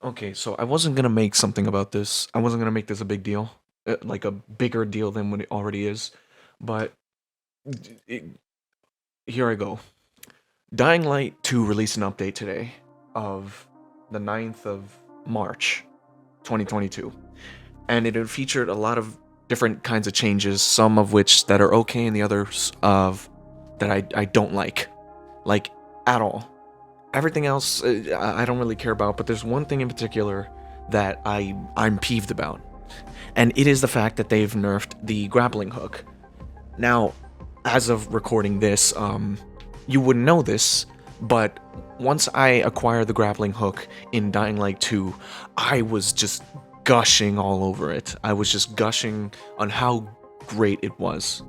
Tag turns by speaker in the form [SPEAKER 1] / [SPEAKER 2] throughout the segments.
[SPEAKER 1] Okay, so I wasn't gonna make something about this. I wasn't gonna make this a big deal, like a bigger deal than what it already is. But it, here I go. Dying Light 2 released an update today of the 9th of March, 2022. And it had featured a lot of different kinds of changes, some of which that are okay and the others of that I don't like at all. Everything else I don't really care about, but there's one thing in particular that I'm peeved about. And it is the fact that they've nerfed the grappling hook. Now, as of recording this, you wouldn't know this, but once I acquired the grappling hook in Dying Light 2, I was just gushing all over it. I was just gushing on how great it was.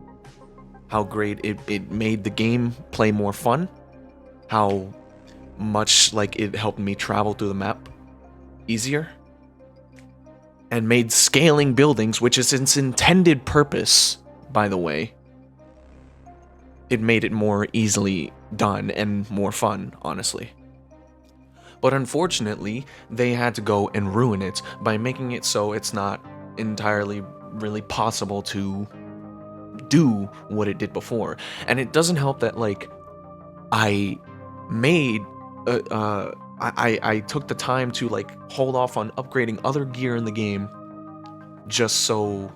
[SPEAKER 1] How great it made the game play more fun. How much like it helped me travel through the map easier. And made scaling buildings, which is its intended purpose, by the way, it made it more easily done and more fun, honestly. But unfortunately, they had to go and ruin it by making it so it's not entirely really possible to do what it did before. And it doesn't help that, like, I made I took the time to like hold off on upgrading other gear in the game just so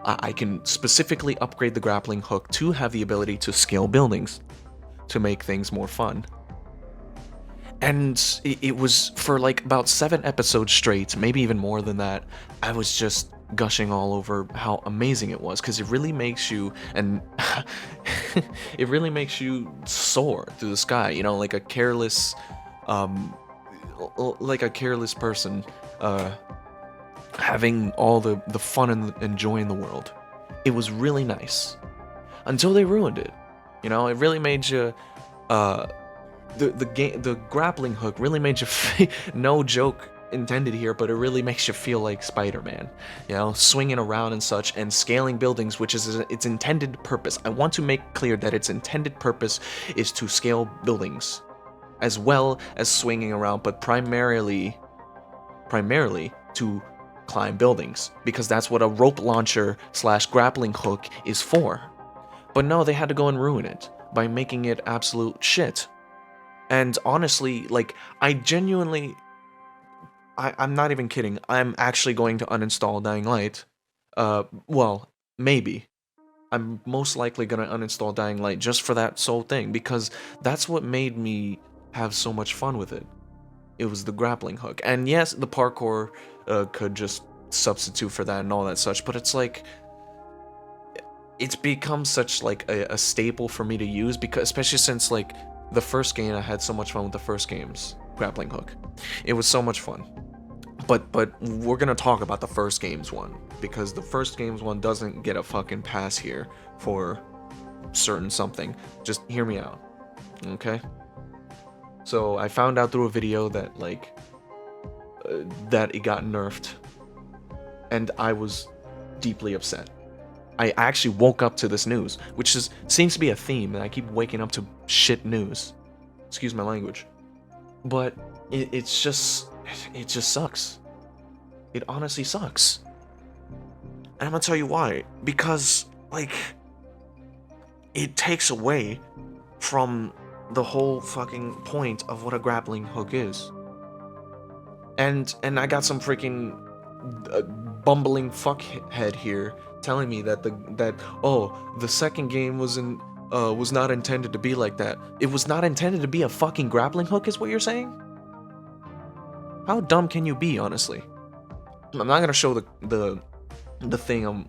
[SPEAKER 1] I can specifically upgrade the grappling hook to have the ability to scale buildings to make things more fun. And it was for like about 7 episodes straight, maybe even more than that. I was just gushing all over how amazing it was, because it really makes you, and it really makes you soar through the sky, you know, like a careless person having all the fun and joy in the world. It was really nice until they ruined it. You know, it really made you the grappling hook really made you no joke intended here, but it really makes you feel like Spider-Man, you know, swinging around and such, and scaling buildings, which is its intended purpose. I want to make clear that its intended purpose is to scale buildings as well as swinging around, but primarily to climb buildings, because that's what a rope launcher slash grappling hook is for. But no, they had to go and ruin it by making it absolute shit. And honestly, like, I'm not even kidding. I'm actually going to uninstall Dying Light. Well, maybe. I'm most likely gonna uninstall Dying Light just for that sole thing, because that's what made me have so much fun with it. It was the grappling hook. And yes, the parkour could just substitute for that and all that such, but it's like, it's become such like a staple for me to use, because especially since like the first game, I had so much fun with the first game's grappling hook. It was so much fun. But we're gonna talk about the first game's one, because the first game's one doesn't get a fucking pass here for certain something. Just hear me out, okay? So I found out through a video that like that it got nerfed, and I was deeply upset. I actually woke up to this news, which seems to be a theme, and I keep waking up to shit news. Excuse my language. But it just sucks. It honestly sucks. And I'm gonna tell you why. Because, like, it takes away from the whole fucking point of what a grappling hook is. And I got some freaking bumbling fuckhead here telling me that the second game was not intended to be like that. It was not intended to be a fucking grappling hook, is what you're saying? How dumb can you be, honestly? I'm not gonna show the thing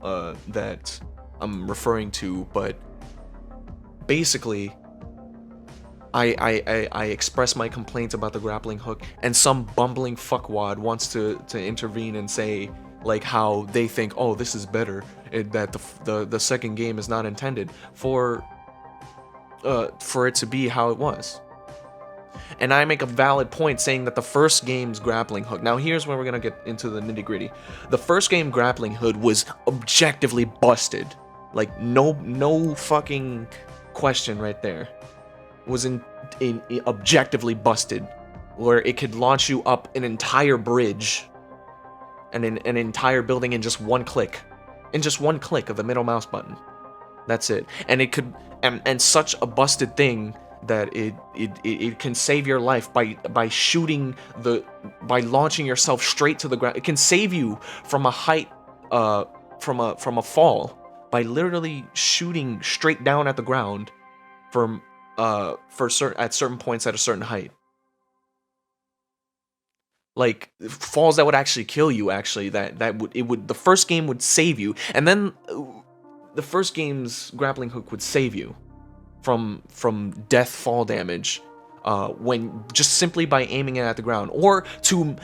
[SPEAKER 1] that I'm referring to, but basically, I express my complaints about the grappling hook, and some bumbling fuckwad wants to intervene and say like how they think, oh, this is better, that the second game is not intended for it to be how it was. And I make a valid point saying that the first game's grappling hook, now here's where we're gonna get into the nitty-gritty. The first game grappling hook was objectively busted. Like, no fucking question right there. Was in objectively busted. where it could launch you up an entire bridge and an entire building in just one click. In just one click of the middle mouse button. That's it. And it could, and such a busted thing that it can save your life by shooting by launching yourself straight to the ground. It can save you from a height, from a fall, by literally shooting straight down at the ground from at certain points at a certain height. Like falls that would actually kill you. Actually, the first game would save you, and then the first game's grappling hook would save you from death fall damage, when just simply by aiming it at the ground, or to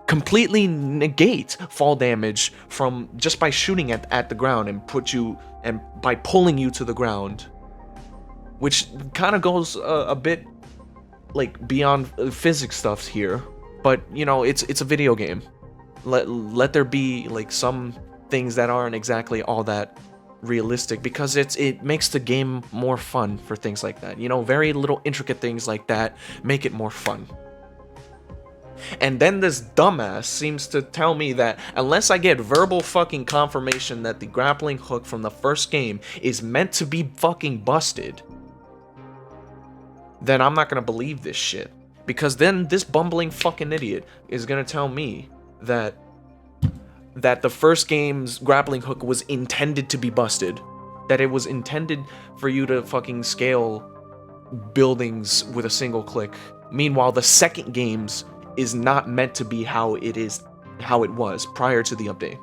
[SPEAKER 1] completely negate fall damage from just by shooting at the ground and by pulling you to the ground, which kind of goes a bit like beyond physics stuff here. But, you know, it's a video game. Let there be, like, some things that aren't exactly all that realistic, because it makes the game more fun for things like that. You know, very little intricate things like that make it more fun. And then this dumbass seems to tell me that unless I get verbal fucking confirmation that the grappling hook from the first game is meant to be fucking busted, then I'm not gonna believe this shit. Because then this bumbling fucking idiot is gonna tell me that the first game's grappling hook was intended to be busted. That it was intended for you to fucking scale buildings with a single click. Meanwhile, the second game's is not meant to be how it was prior to the update.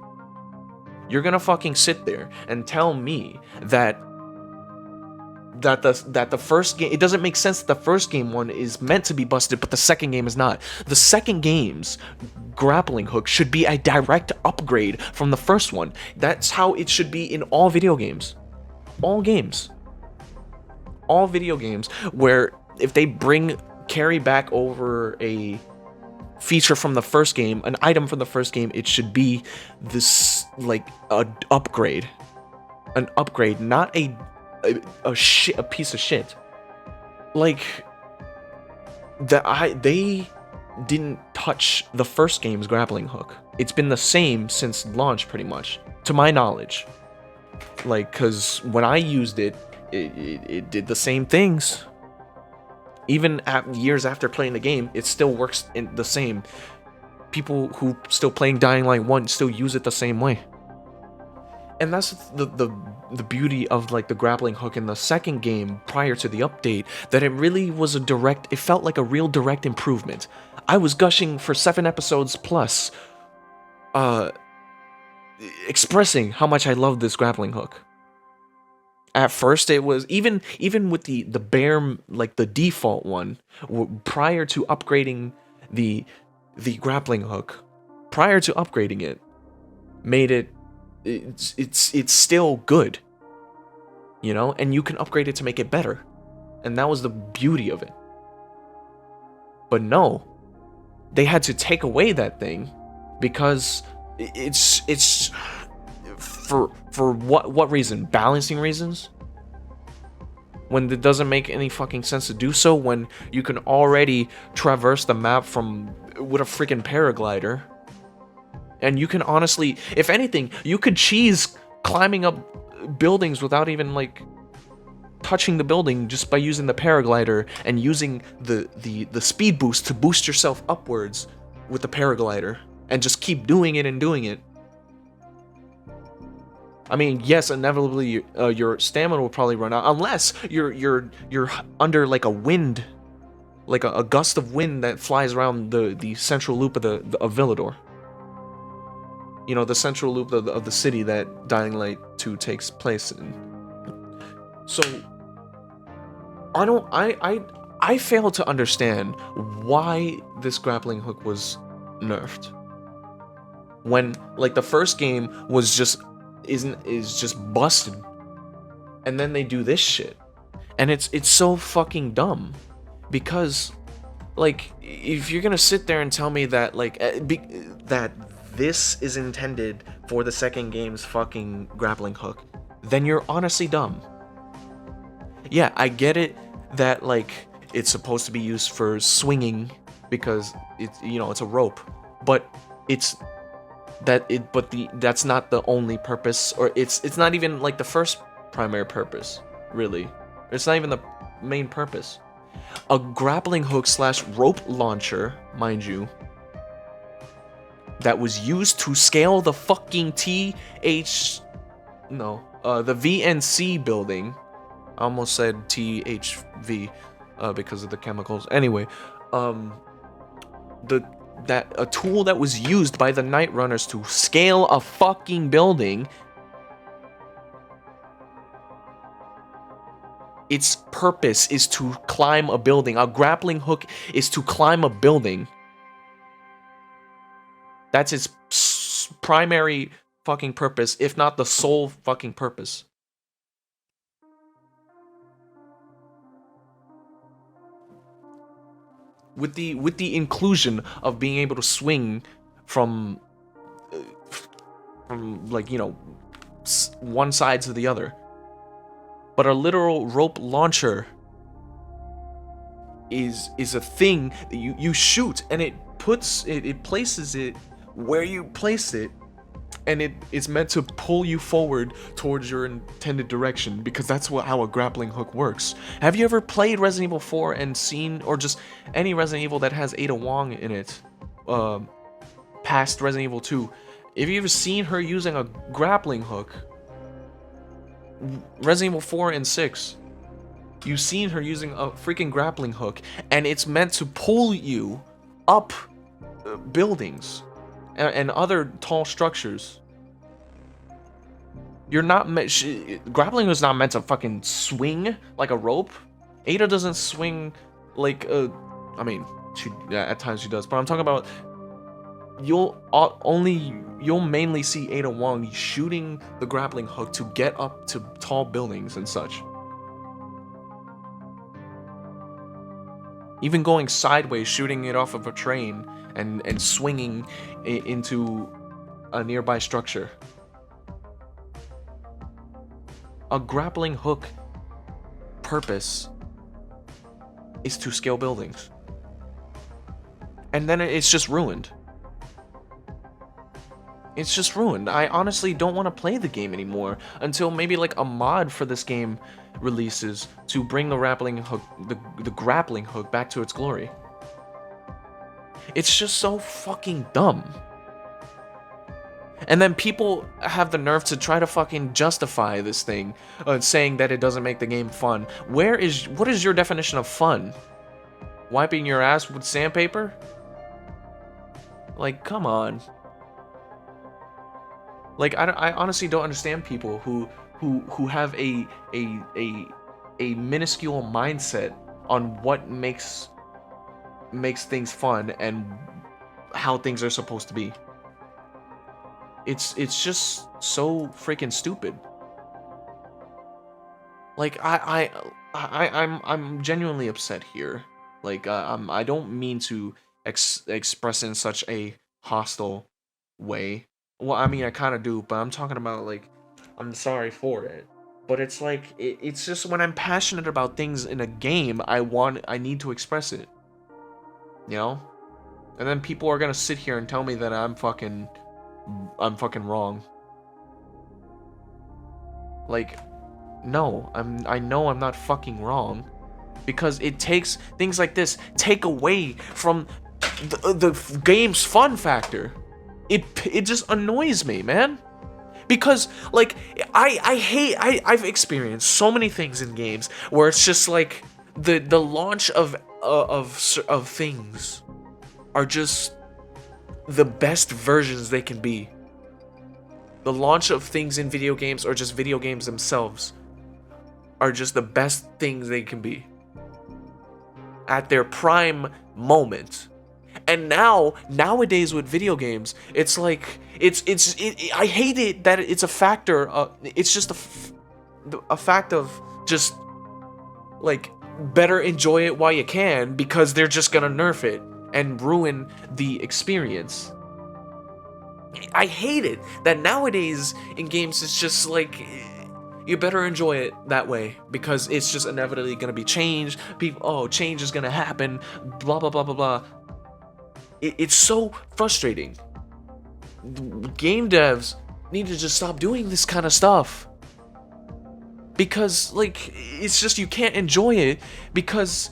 [SPEAKER 1] You're gonna fucking sit there and tell me that the first game, it doesn't make sense that the first game one is meant to be busted, but the second game is not. The second game's grappling hook should be a direct upgrade from the first one. That's how it should be in all video games. All games. All video games, where if they carry back over a feature from the first game, an item from the first game, it should be this, like, an upgrade. An upgrade, not a piece of shit. Like, they didn't touch the first game's grappling hook. It's been the same since launch, pretty much, to my knowledge. Like, cause when I used it did the same things. Even years after playing the game, it still works in the same. People who still playing Dying Light 1 still use it the same way. And that's the beauty of, like, the grappling hook in the second game prior to the update, that it really was it felt like a real direct improvement. I was gushing for 7 episodes plus, expressing how much I loved this grappling hook. At first, it was even with the bare, like, the default one, prior to upgrading the grappling hook, prior to upgrading it, made it's still good, you know, and you can upgrade it to make it better, and that was the beauty of it. But no, they had to take away that thing because it's for what reason? Balancing reasons? When it doesn't make any fucking sense to do so, when you can already traverse the map with a freaking paraglider. And you can honestly, if anything, you could cheese climbing up buildings without even, like, touching the building, just by using the paraglider and using the speed boost to boost yourself upwards with the paraglider, and just keep doing it and doing it. I mean, yes, inevitably your stamina will probably run out, unless you're under, like, a wind, like a gust of wind that flies around the central loop of Villador. You know, the central loop of the city that Dying Light 2 takes place in. So I fail to understand why this grappling hook was nerfed. When, like, the first game was just is just busted. And then they do this shit. And it's so fucking dumb. Because, like, if you're gonna sit there and tell me that, like, that this is intended for the second game's fucking grappling hook, then you're honestly dumb. Yeah, I get it that, like, it's supposed to be used for swinging because it's, you know, it's a rope, but it's that's not the only purpose, or it's not even like the first primary purpose, really. It's not even the main purpose. A grappling hook slash rope launcher, mind you, that was used to scale the fucking the VNC building. I almost said THV because of the chemicals. Anyway, a tool that was used by the Night Runners to scale a fucking building. Its purpose is to climb a building. A grappling hook is to climb a building. That's its primary fucking purpose, if not the sole fucking purpose. With the inclusion of being able to swing from like, you know, one side to the other. But a literal rope launcher is a thing that you shoot, and it places it where you place it, and it's meant to pull you forward towards your intended direction, because that's how a grappling hook works. Have you ever played Resident Evil 4 and seen, or just any Resident Evil that has Ada Wong in it, past Resident Evil 2? Have you ever seen her using a grappling hook? Resident Evil 4 and 6, you've seen her using a freaking grappling hook, and it's meant to pull you up buildings and other tall structures. You're not grappling is not meant to fucking swing like a rope. Ada doesn't swing like I mean, at times she does, but I'm talking about you'll mainly see Ada Wong shooting the grappling hook to get up to tall buildings and such. Even going sideways, shooting it off of a train and swinging into a nearby structure. A grappling hook purpose is to scale buildings. And then it's just ruined. It's just ruined. I honestly don't want to play the game anymore until maybe like a mod for this game releases to bring the grappling hook back to its glory. It's just so fucking dumb. And then people have the nerve to try to fucking justify this thing, saying that it doesn't make the game fun. What is your definition of fun? Wiping your ass with sandpaper? Like, come on. Like, I honestly don't understand people who have a minuscule mindset on what makes things fun and how things are supposed to be. It's just so freaking stupid. Like, I'm genuinely upset here. Like, I don't mean to express in such a hostile way. Well, I mean, I kind of do, but I'm talking about, like, I'm sorry for it. But it's like, it's just when I'm passionate about things in a game, I need to express it. You know? And then people are gonna sit here and tell me that I'm fucking wrong. Like, no, I know I'm not fucking wrong. Because it takes, things like this take away from the game's fun factor. It just annoys me, man. Because, like, I've experienced so many things in games where it's just like the launch of things are just the best versions they can be. The launch of things in video games, or just video games themselves, are just the best things they can be at their prime moment. And nowadays with video games, it's like I hate it that it's a factor. It's just a fact of just like better enjoy it while you can, because they're just gonna nerf it and ruin the experience. I hate it that nowadays in games it's just like you better enjoy it that way, because it's just inevitably gonna be changed. Change is gonna happen. Blah blah blah blah blah. It's so frustrating. Game devs need to just stop doing this kind of stuff. Because, like, it's just you can't enjoy it because,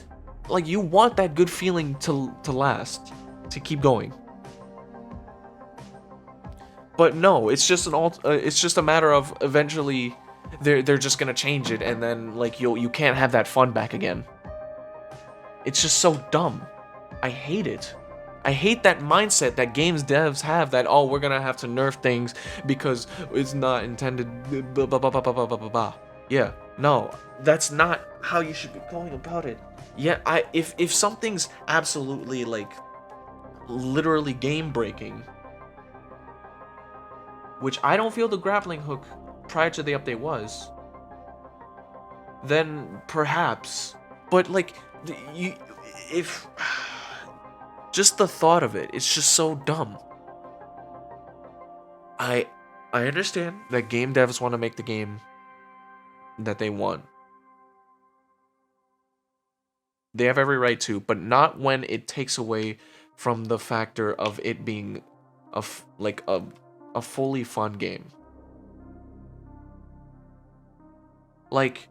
[SPEAKER 1] like, you want that good feeling to last, to keep going. But no, it's just it's just a matter of eventually they're just gonna change it, and then like you can't have that fun back again. It's just so dumb. I hate it. I hate that mindset that games devs have that, oh, we're gonna have to nerf things because it's not intended. Blah, blah, blah, blah, blah, blah, blah, blah. Yeah, no, that's not how you should be going about it. Yeah, if something's absolutely like literally game breaking, which I don't feel the grappling hook prior to the update was, then perhaps. But like, if just the thought of it, it's just so dumb. I understand that game devs want to make the game that they want. They have every right to, but not when it takes away from the factor of it being a fully fun game. Like,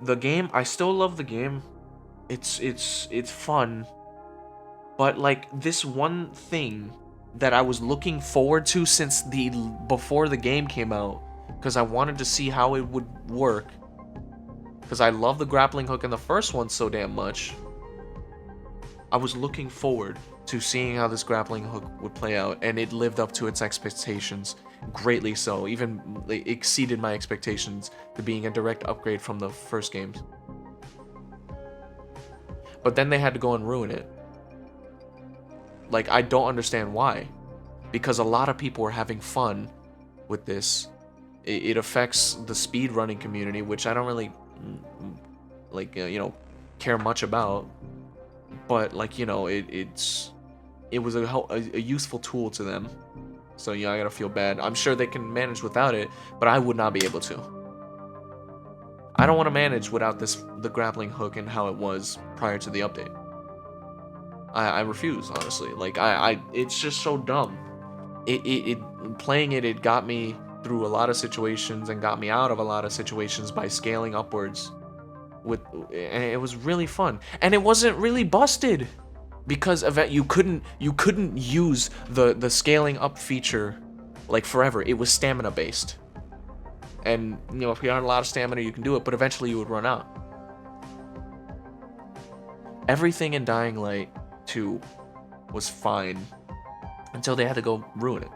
[SPEAKER 1] the game, I still love the game. It's fun. But like this one thing that I was looking forward to since before the game came out, because I wanted to see how it would work. Because I love the grappling hook in the first one so damn much. I was looking forward to seeing how this grappling hook would play out, and it lived up to its expectations, greatly so. Even exceeded my expectations to being a direct upgrade from the first games. But then they had to go and ruin it. Like, I don't understand why. Because a lot of people are having fun with this. It affects the speedrunning community, which I don't really, like, care much about. But, like, it was a useful tool to them. So, I gotta feel bad. I'm sure they can manage without it, but I would not be able to. I don't want to manage without the grappling hook and how it was prior to the update. I refuse, honestly. Like, it's just so dumb. Playing it got me through a lot of situations and got me out of a lot of situations by scaling upwards. And it was really fun, and it wasn't really busted because of it. You couldn't use the scaling up feature like forever. It was stamina based, and if you had a lot of stamina, you can do it, but eventually you would run out. Everything in Dying Light 2 was fine until they had to go ruin it.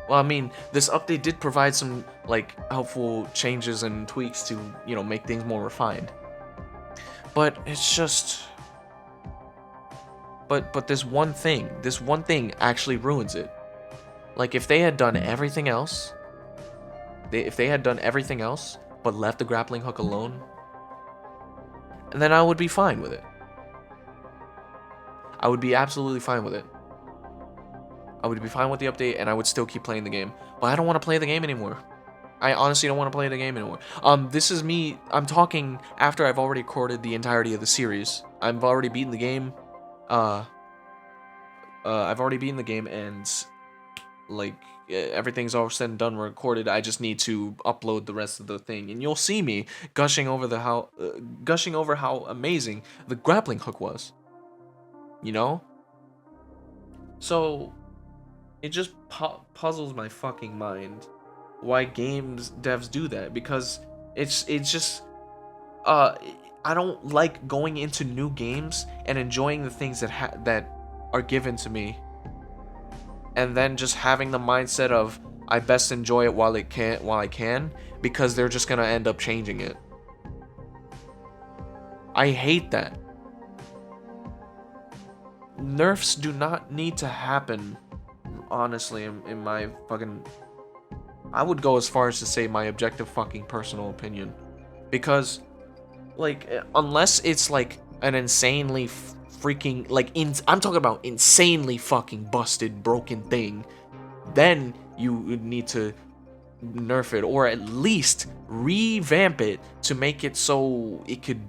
[SPEAKER 1] Well, I mean, this update did provide some, like, helpful changes and tweaks to, make things more refined. But it's just... But this one thing actually ruins it. Like, if they had done everything else... If they had done everything else, but left the grappling hook alone, and then I would be fine with it. I would be absolutely fine with it. I would be fine with the update, and I would still keep playing the game. But I don't want to play the game anymore. I honestly don't want to play the game anymore. This is me. I'm talking after I've already recorded the entirety of the series. I've already beaten the game. I've already beaten the game, and like everything's all said and done, recorded. I just need to upload the rest of the thing, and you'll see me gushing over how amazing the grappling hook was. So it just puzzles my fucking mind why games devs do that, because it's just I don't like going into new games and enjoying the things that are given to me, and then just having the mindset of I best enjoy it while I can, because they're just gonna end up changing it. I hate that. Nerfs do not need to happen, honestly, in my fucking... I would go as far as to say my objective fucking personal opinion. Because, like, unless it's, like, an insanely freaking, like, I'm talking about insanely fucking busted, broken thing, then you would need to nerf it, or at least revamp it to make it so it could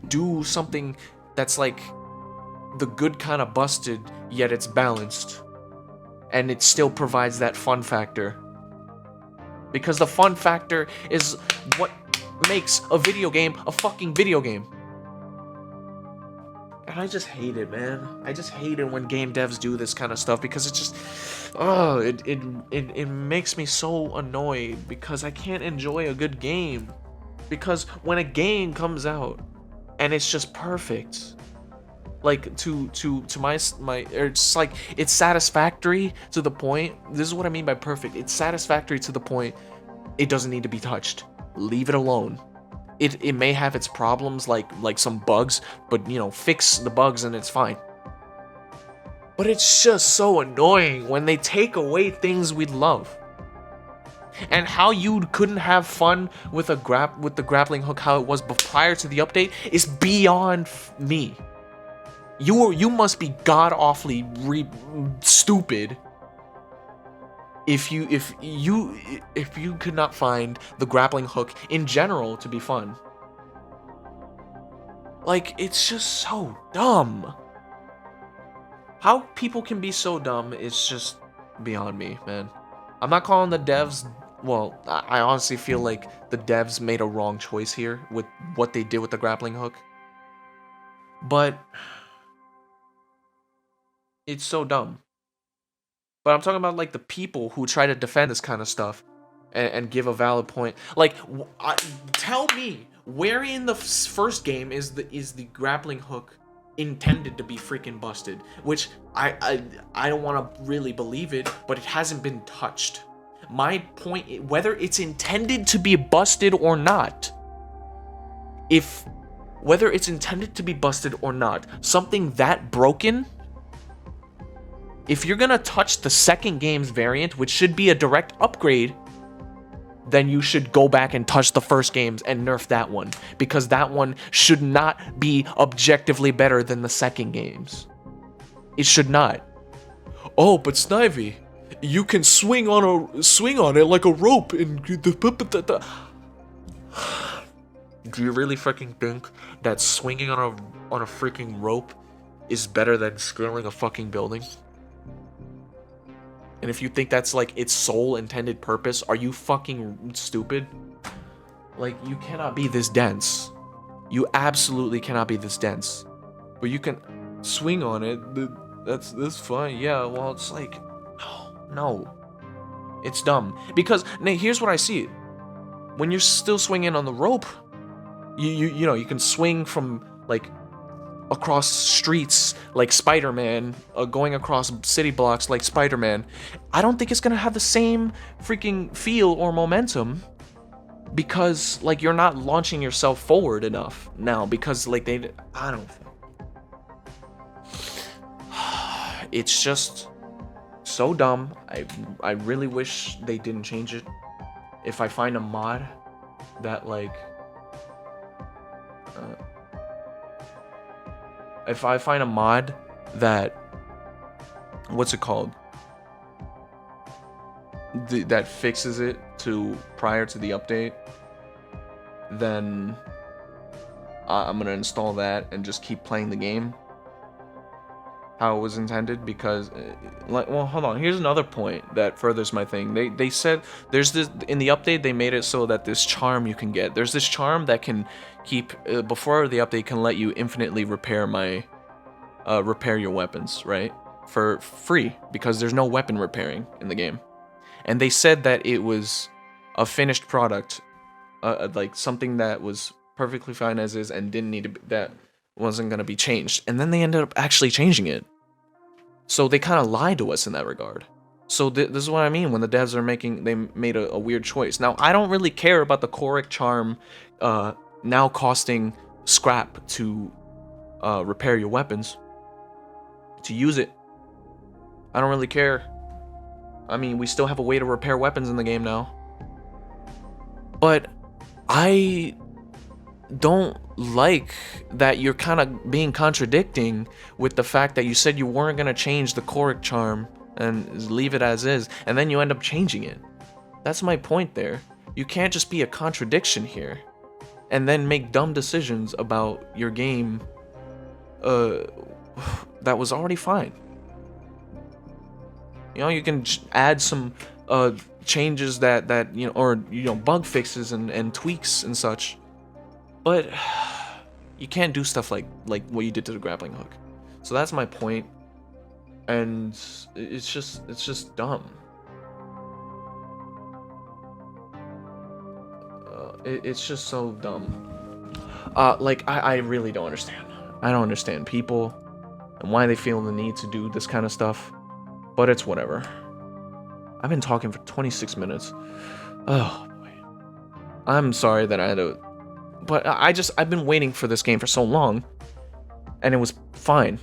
[SPEAKER 1] do something that's, like, the good kind of busted, yet it's balanced. And it still provides that fun factor. Because the fun factor is what makes a video game a fucking video game. And I just hate it, man. I just hate it when game devs do this kind of stuff because it just, it makes me so annoyed because I can't enjoy a good game. Because when a game comes out and it's just perfect, like to my it's like it's satisfactory to the point. This is what I mean by perfect. It's satisfactory to the point it doesn't need to be touched. Leave it alone. It may have its problems like some bugs, but you know, fix the bugs and it's fine. But it's just so annoying when they take away things we love. And how you couldn't have fun with the grappling hook how it was prior to the update is beyond me. You must be god awfully stupid if you could not find the grappling hook in general to be fun. Like, it's just so dumb. How people can be so dumb is just beyond me, man. I'm not calling the devs, well, I honestly feel like the devs made a wrong choice here with what they did with the grappling hook. But it's so dumb. But I'm talking about like the people who try to defend this kind of stuff and give a valid point. Like, tell me where in the first game is the grappling hook intended to be freaking busted? Which I don't want to really believe it, but it hasn't been touched. My point, whether it's intended to be busted or not, whether it's intended to be busted or not, something that broken. If you're gonna touch the second game's variant, which should be a direct upgrade, then you should go back and touch the first game's and nerf that one. Because that one should not be objectively better than the second game's. It should not. Oh, but Snivy, you can swing on it like a rope and do you really freaking think that swinging on a freaking rope is better than scaling a fucking building? And if you think that's like its sole intended purpose, are you fucking stupid? Like, you cannot be this dense. You absolutely cannot be this dense. But you can swing on it. That's fine. Yeah, well, it's like, no. It's dumb. Because now here's what I see. When you're still swinging on the rope, you know, you can swing from like across streets like Spider-Man, going across city blocks like Spider-Man. I don't think it's gonna have the same freaking feel or momentum because like you're not launching yourself forward enough now because like I don't think. It's just so dumb. I really wish they didn't change it. If I find a mod that like if I find a mod that, what's it called? That fixes it to prior to the update, then I'm gonna install that and just keep playing the game how it was intended. Because like, well, hold on, here's another point that furthers my thing. They said there's this in the update. They made it so that this charm you can get, there's this charm that can keep before the update can let you infinitely repair your weapons, right, for free, because there's no weapon repairing in the game. And they said that it was a finished product, like something that was perfectly fine as is and didn't need to be, that wasn't going to be changed. And then they ended up actually changing it. So they kind of lied to us in that regard. So this is what I mean when the devs are they made a weird choice. Now, I don't really care about the Korok charm now costing scrap to repair your weapons, to use it. I don't really care. I mean, we still have a way to repair weapons in the game now. But I don't like that you're kind of being contradicting with the fact that you said you weren't going to change the Korok charm and leave it as is, and then you end up changing it. That's my point there. You can't just be a contradiction here and then make dumb decisions about your game that was already fine. You know, you can add some changes that you know, or you know, bug fixes and tweaks and such, but you can't do stuff like what you did to the grappling hook. So that's my point, and it's just dumb. It's just so dumb. Like I really don't understand. I don't understand people and why they feel the need to do this kind of stuff, but it's whatever. I've been talking for 26 minutes. Oh boy. I'm sorry that I had to, but I've been waiting for this game for so long, and it was fine,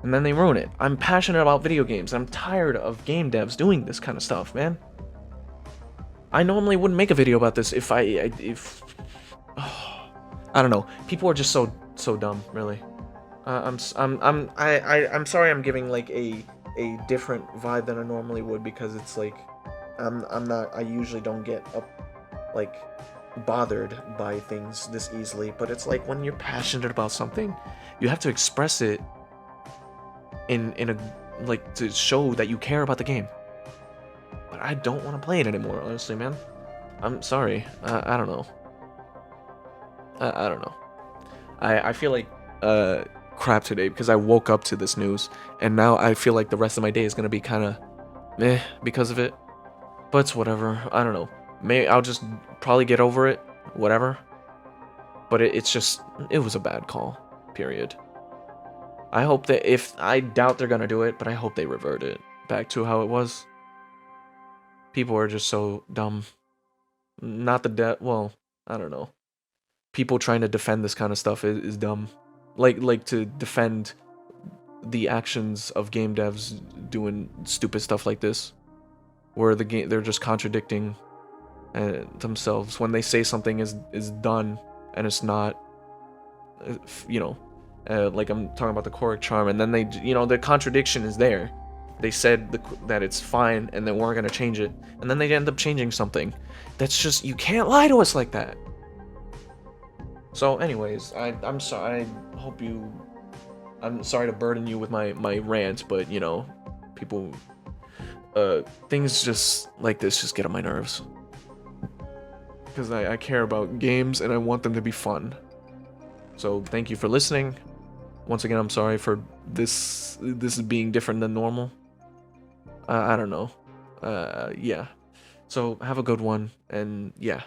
[SPEAKER 1] and then they ruin it. I'm passionate about video games. I'm tired of game devs doing this kind of stuff, man. I normally wouldn't make a video about this if I don't know. People are just so dumb, really. I'm sorry I'm giving like a different vibe than I normally would, because it's like I usually don't get like bothered by things this easily, but it's like when you're passionate about something, you have to express it in a like to show that you care about the game. But I don't want to play it anymore, honestly, man. I'm sorry. I don't know. I don't know. I feel like crap today because I woke up to this news, and now I feel like the rest of my day is gonna be kind of meh because of it. But it's whatever. I don't know. Maybe I'll just probably get over it. Whatever. But it was a bad call. Period. I hope that I doubt they're gonna do it, but I hope they revert it back to how it was. People are just so dumb. Not the well, I don't know. People trying to defend this kind of stuff is dumb. Like to defend the actions of game devs doing stupid stuff like this, where they're just contradicting themselves when they say something is done and it's not. You know, like I'm talking about the Choric Charm, and then the contradiction is there. They said that it's fine, and they weren't gonna change it, and then they end up changing something. That's just, you can't lie to us like that. So, anyways, I'm sorry. I'm sorry to burden you with my rant, but you know, people, things just like this just get on my nerves, because I care about games and I want them to be fun. So, thank you for listening. Once again, I'm sorry for this being different than normal. I don't know. Yeah. So have a good one, and yeah.